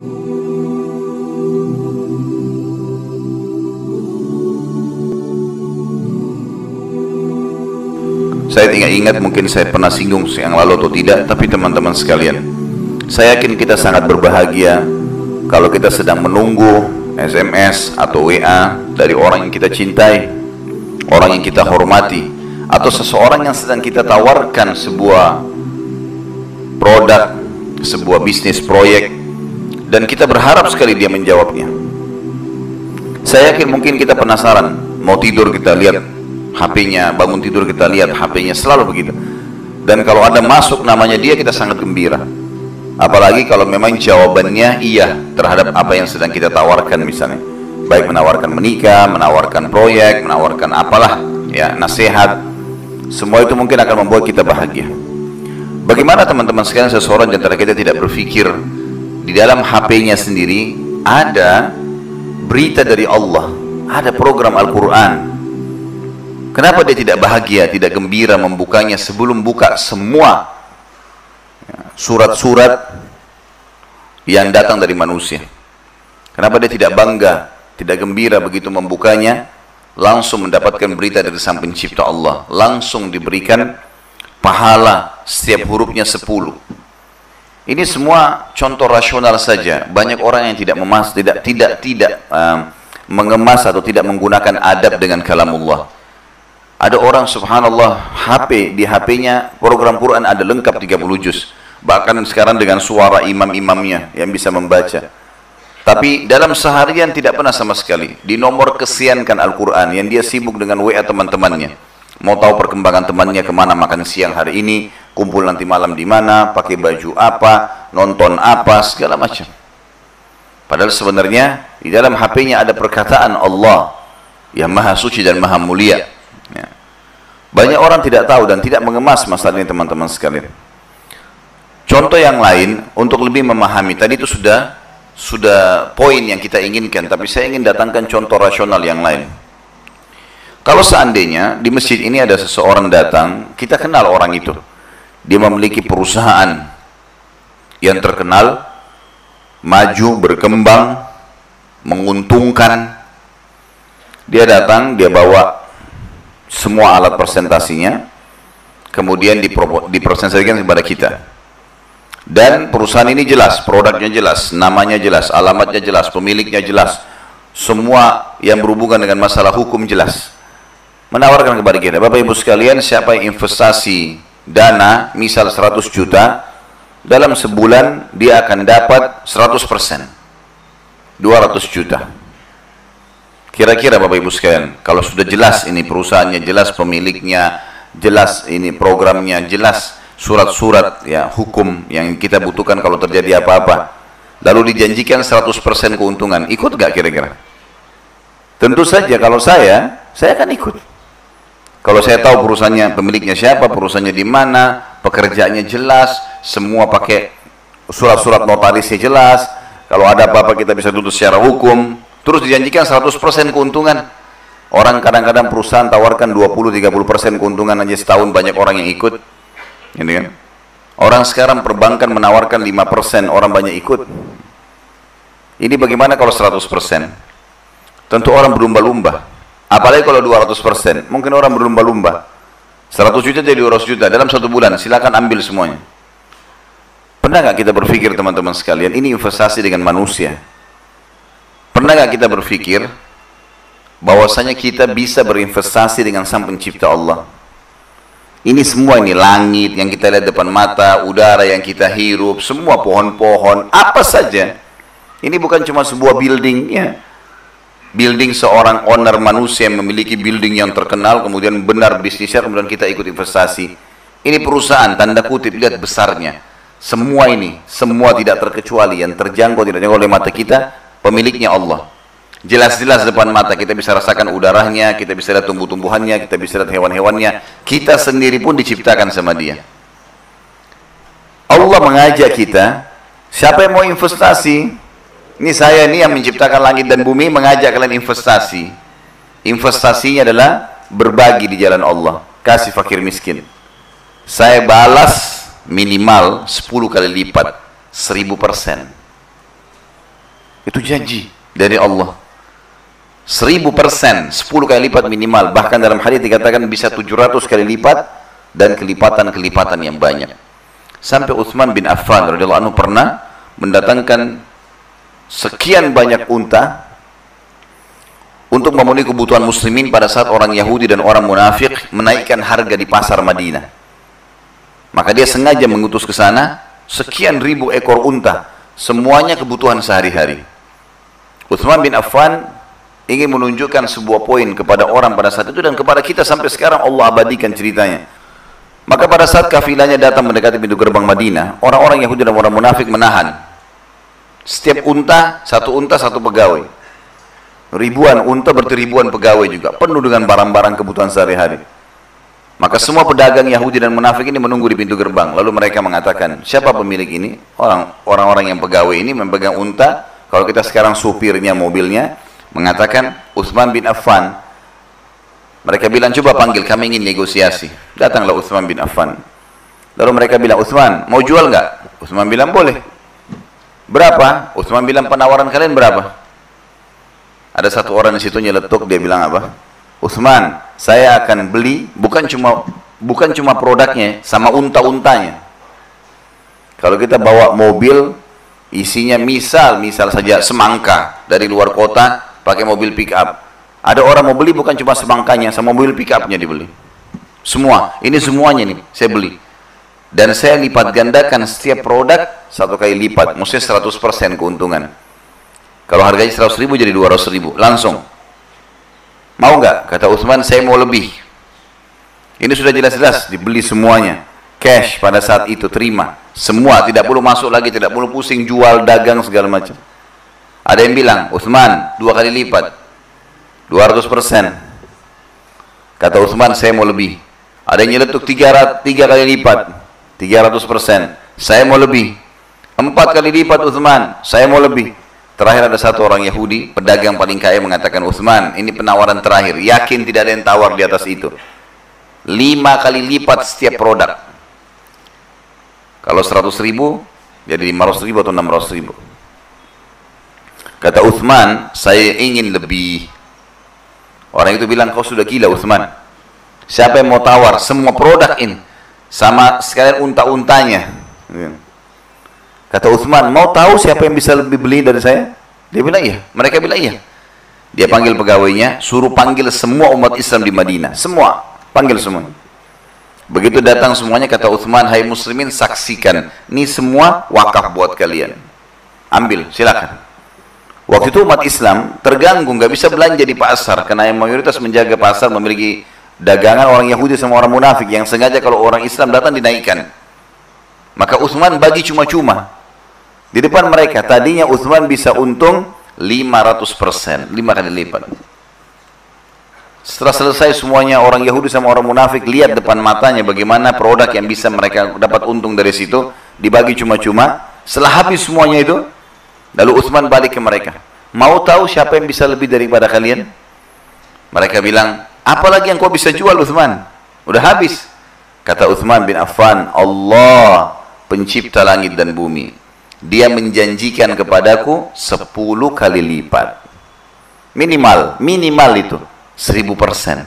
Saya ingat-ingat, mungkin saya pernah singgung yang lalu atau tidak, tapi teman-teman sekalian, saya yakin kita sangat berbahagia kalau kita sedang menunggu SMS atau WA dari orang yang kita cintai, orang yang kita hormati, atau seseorang yang sedang kita tawarkan sebuah produk, sebuah bisnis proyek, dan kita berharap sekali dia menjawabnya. Saya yakin mungkin kita penasaran, mau tidur kita lihat HP-nya, bangun tidur kita lihat HP-nya, selalu begitu. Dan kalau ada masuk namanya dia, kita sangat gembira. Apalagi kalau memang jawabannya iya terhadap apa yang sedang kita tawarkan, misalnya baik menawarkan menikah, menawarkan proyek, menawarkan apalah, ya, nasihat. Semua itu mungkin akan membuat kita bahagia. Bagaimana teman-teman sekalian, seseorang di antara kita tidak berpikir di dalam HP-nya sendiri ada berita dari Allah, ada program Al-Quran. Kenapa dia tidak bahagia, tidak gembira membukanya sebelum buka semua surat-surat yang datang dari manusia? Kenapa dia tidak bangga, tidak gembira begitu membukanya, langsung mendapatkan berita dari Sang Pencipta Allah, langsung diberikan pahala setiap hurufnya 10. Ini semua contoh rasional saja. Banyak orang yang tidak mengemas atau tidak menggunakan adab dengan kalamullah. Ada orang subhanallah, di HP-nya program Quran ada lengkap 30 juz. Bahkan sekarang dengan suara imam-imamnya yang bisa membaca. Tapi dalam seharian tidak pernah sama sekali di nomor kesiankan Al-Quran, yang dia sibuk dengan WA teman-temannya. Mau tahu perkembangan temannya kemana makan siang hari ini, kumpul nanti malam di mana, pakai baju apa, nonton apa, segala macam. Padahal sebenarnya di dalam HP-nya ada perkataan Allah yang maha suci dan maha mulia. Ya. Banyak orang tidak tahu dan tidak mengemas masalah ini, teman-teman sekalian. Contoh yang lain untuk lebih memahami, tadi itu sudah poin yang kita inginkan, tapi saya ingin datangkan contoh rasional yang lain. Kalau seandainya di masjid ini ada seseorang datang, kita kenal orang itu, dia memiliki perusahaan yang terkenal, maju, berkembang, menguntungkan. Dia datang, dia bawa semua alat presentasinya, kemudian dipresentasikan kepada kita. Dan perusahaan ini jelas, produknya jelas, namanya jelas, alamatnya jelas, pemiliknya jelas, semua yang berhubungan dengan masalah hukum jelas. Menawarkan kepada kita, Bapak Ibu sekalian, siapa yang investasi dana, misal 100 juta, dalam sebulan dia akan dapat 100%, 200 juta. Kira-kira Bapak Ibu sekalian, kalau sudah jelas ini perusahaannya, jelas pemiliknya, jelas ini programnya, jelas surat-surat ya hukum yang kita butuhkan kalau terjadi apa-apa, lalu dijanjikan 100% keuntungan, ikut gak kira-kira? Tentu saja kalau saya akan ikut. Kalau saya tahu perusahaannya, pemiliknya siapa, perusahaannya di mana, pekerjaannya jelas, semua pakai surat-surat notarisnya jelas, kalau ada apa-apa kita bisa tuntut secara hukum. Terus dijanjikan 100% keuntungan. Orang kadang-kadang perusahaan tawarkan 20-30% keuntungan aja setahun, banyak orang yang ikut. Ini kan? Orang sekarang perbankan menawarkan 5%, orang banyak ikut. Ini bagaimana kalau 100%? Tentu orang berlumba-lumba. Apalagi kalau 200%, mungkin orang berlumba-lumba. 100 juta jadi 200 juta dalam 1 bulan, silakan ambil semuanya. Pernah nggak kita berpikir teman-teman sekalian, ini investasi dengan manusia? Pernah nggak kita berpikir bahwasanya kita bisa berinvestasi dengan Sang Pencipta Allah? Ini semua, ini langit yang kita lihat depan mata, udara yang kita hirup, semua pohon-pohon, apa saja. Ini bukan cuma sebuah building, ya. Building seorang owner manusia yang memiliki building yang terkenal, kemudian benar bisnisnya, kemudian kita ikut investasi. Ini perusahaan, tanda kutip, lihat besarnya. Semua ini, semua tidak terkecuali yang terjangkau, tidak terjangkau oleh mata kita, pemiliknya Allah. Jelas-jelas depan mata, kita bisa rasakan udaranya, kita bisa lihat tumbuh-tumbuhannya, kita bisa lihat hewan-hewannya. Kita sendiri pun diciptakan sama dia. Allah mengajak kita, siapa yang mau investasi? Ini saya ini yang menciptakan langit dan bumi, mengajak kalian investasi. Investasinya adalah berbagi di jalan Allah, kasih fakir miskin. Saya balas minimal 10 kali lipat, 1000%. Itu janji dari Allah. 1000%, 10 kali lipat minimal. Bahkan dalam hadis dikatakan bisa 700 kali lipat dan kelipatan-kelipatan yang banyak. Sampai Utsman bin Affan radhiyallahu anhu pernah mendatangkan sekian banyak unta untuk memenuhi kebutuhan muslimin pada saat orang Yahudi dan orang munafik menaikkan harga di pasar Madinah. Maka dia sengaja mengutus ke sana sekian ribu ekor unta, semuanya kebutuhan sehari-hari. Utsman bin Affan ingin menunjukkan sebuah poin kepada orang pada saat itu dan kepada kita sampai sekarang Allah abadikan ceritanya. Maka pada saat kafilahnya datang mendekati pintu gerbang Madinah, orang-orang Yahudi dan orang munafik menahan. Setiap unta satu pegawai. Ribuan unta berarti ribuan pegawai juga, penuh dengan barang-barang kebutuhan sehari-hari. Maka semua pedagang Yahudi dan munafik ini menunggu di pintu gerbang. Lalu mereka mengatakan, siapa pemilik ini? Orang-orang yang pegawai ini memegang unta. Kalau kita sekarang supirnya mobilnya mengatakan Utsman bin Affan. Mereka bilang, coba panggil, kami ingin negosiasi. Datanglah Utsman bin Affan. Lalu mereka bilang, Utsman, mau jual nggak? Utsman bilang, boleh. Berapa? Utsman bilang, penawaran kalian berapa? Ada satu orang di situ nyeletuk, dia bilang apa? Utsman, saya akan beli bukan cuma produknya, sama unta-untanya. Kalau kita bawa mobil isinya misal saja semangka dari luar kota pakai mobil pick up. Ada orang mau beli bukan cuma semangkanya, sama mobil pick up-nya dibeli. Semua, ini semuanya nih saya beli. Dan saya lipat gandakan setiap produk 1 kali lipat, maksudnya 100% keuntungan. Kalau harganya 100.000 jadi 200.000, langsung. Mau nggak? Kata Utsman, saya mau lebih. Ini sudah jelas-jelas dibeli semuanya. Cash pada saat itu, terima. Semua, tidak perlu masuk lagi, tidak perlu pusing, jual, dagang, segala macam. Ada yang bilang, Utsman, 2 kali lipat. 200%. Kata Utsman, saya mau lebih. Ada yang nyeletuk 3 kali lipat. 300%. Saya mau lebih. 4 kali lipat Utsman, saya mau lebih. Terakhir ada satu orang Yahudi, pedagang paling kaya mengatakan, Utsman, ini penawaran terakhir. Yakin tidak ada yang tawar di atas itu. 5 kali lipat setiap produk. Kalau 100.000, jadi 500.000 atau 600.000. Kata Utsman, saya ingin lebih. Orang itu bilang, kau sudah gila Utsman. Siapa yang mau tawar semua produk ini sama sekalian unta-untanya? Kata Utsman, mau tahu siapa yang bisa lebih beli dari saya? Dia bilang iya. Mereka bilang iya. Dia panggil pegawainya, suruh panggil semua umat Islam di Madinah. Semua, panggil semua. Begitu datang semuanya, kata Utsman, hai muslimin, saksikan. Ini semua wakaf buat kalian. Ambil, silakan. Waktu itu umat Islam terganggu, nggak bisa belanja di pasar karena yang mayoritas menjaga pasar memiliki dagangan orang Yahudi sama orang munafik yang sengaja kalau orang Islam datang dinaikkan. Maka Utsman bagi cuma-cuma di depan mereka. Tadinya Utsman bisa untung 500%, 5 kali lipat. Setelah selesai semuanya, orang Yahudi sama orang munafik lihat depan matanya bagaimana produk yang bisa mereka dapat untung dari situ, dibagi cuma-cuma. Setelah habis semuanya itu, lalu Utsman balik ke mereka. Mau tahu siapa yang bisa lebih daripada kalian? Mereka bilang, apalagi yang kau bisa jual Utsman? Udah habis. Kata Utsman bin Affan, Allah pencipta langit dan bumi, Dia menjanjikan kepadaku 10 kali lipat. Minimal itu 1000%.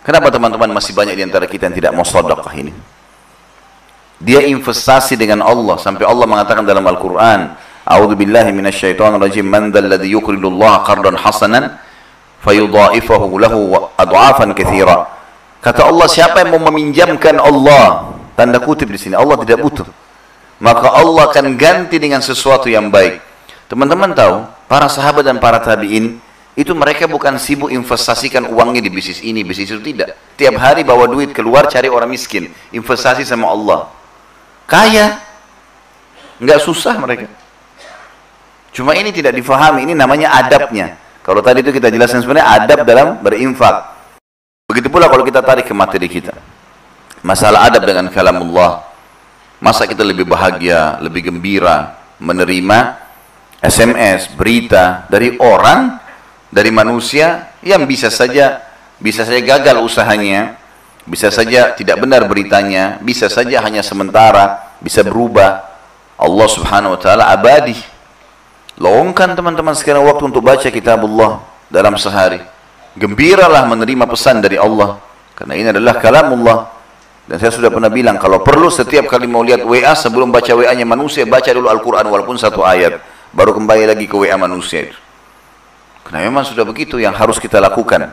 Kenapa teman-teman masih banyak di antara kita yang tidak mau sedekah ini? Dia investasi dengan Allah sampai Allah mengatakan dalam Al-Quran, A'udzu billahi minasyaitonir rajim, man dzalladzi yuqridullaha qardan hasanan fayudha'ifahu lahu adha'afan katsira. Kata Allah, siapa yang mau meminjamkan Allah, tanda kutip di sini, Allah tidak butuh, maka Allah akan ganti dengan sesuatu yang baik. Teman-teman tahu, para sahabat dan para tabi'in itu mereka bukan sibuk investasikan uangnya di bisnis ini, bisnis itu, tidak. Tiap hari bawa duit keluar cari orang miskin, investasi sama Allah. Kaya, nggak susah mereka. Cuma ini tidak difahami, ini namanya adabnya. Kalau tadi itu kita jelaskan sebenarnya adab dalam berinfak. Begitu pula kalau kita tarik ke materi kita. Masalah adab dengan kalamullah. Masa kita lebih bahagia, lebih gembira menerima SMS, berita dari orang, dari manusia yang bisa saja gagal usahanya, bisa saja tidak benar beritanya, bisa saja hanya sementara, bisa berubah. Allah Subhanahu wa taala abadi. Lowongkan teman-teman sekarang waktu untuk baca kitabullah dalam sehari. Gembiralah menerima pesan dari Allah. Karena ini adalah kalamullah. Dan saya sudah pernah bilang, kalau perlu setiap kali mau lihat WA, sebelum baca WA-nya manusia, baca dulu Al-Quran walaupun satu ayat. Baru kembali lagi ke WA manusia itu. Karena memang sudah begitu yang harus kita lakukan.